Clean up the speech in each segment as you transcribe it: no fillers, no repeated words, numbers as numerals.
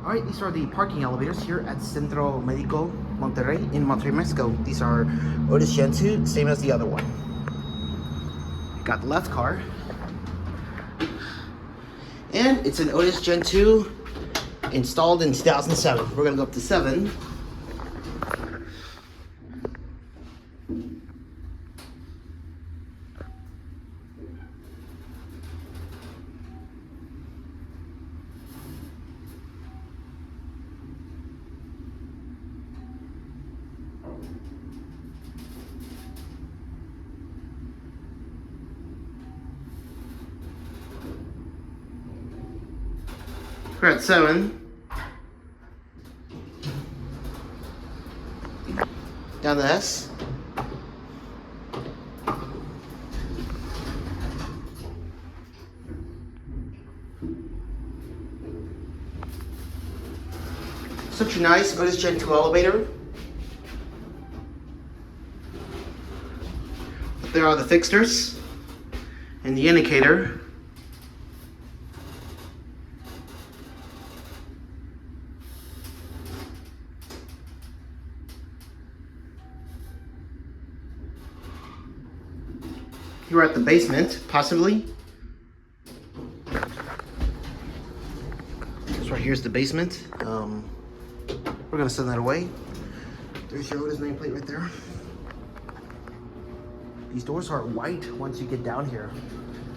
Alright, these are the parking elevators here at Centro Médico, Monterrey, in Monterrey, Mexico. These are Otis Gen2, same as the other one. Got the left car. And it's an Otis Gen2 installed in 2007. We're gonna go up to 7. We're at 7. Down to S. Such a nice Otis Gen2 elevator. There are the fixtures and the indicator. You're at the basement, possibly. So right here's the basement. We're gonna send that away. There's your Otis nameplate right there. These doors are white once you get down here.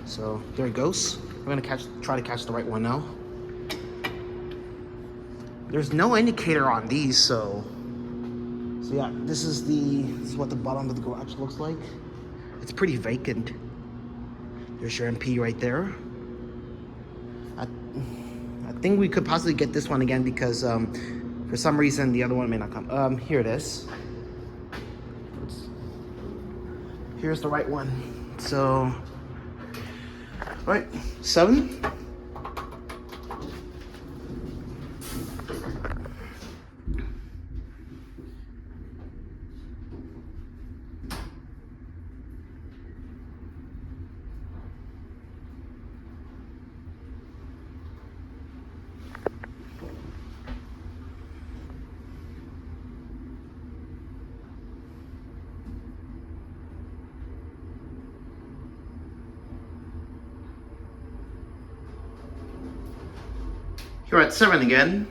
So there it goes. We're gonna try to catch the right one now. There's no indicator on these, so yeah, this is what the bottom of the garage looks like. It's pretty vacant. There's your MP right there. I think we could possibly get this one again because for some reason the other one may not come. Here it is. Here's the right one. So, all right, 7. You're at 7 again.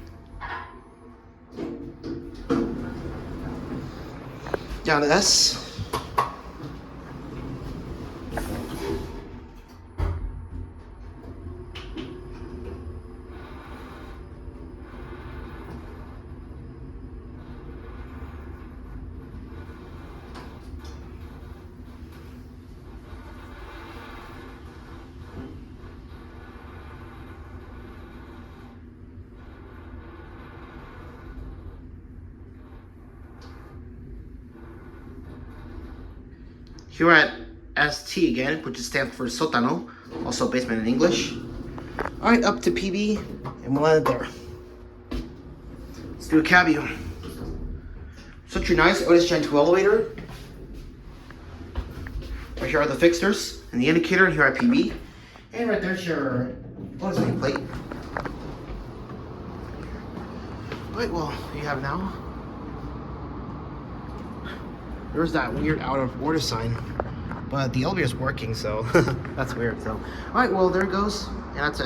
Down to S. Here at ST again, which stands for sótano, also basement in English. All right, up to PB, and we'll land it there. Let's do a cab view. Such a nice Otis Gen2 elevator. Right here are the fixtures and the indicator, and here at PB. And right there's your Otis nameplate. All right, well, here you have it now. There's that weird out of order sign, but the elevator's working, so that's weird. So, all right, well, there it goes, and that's it.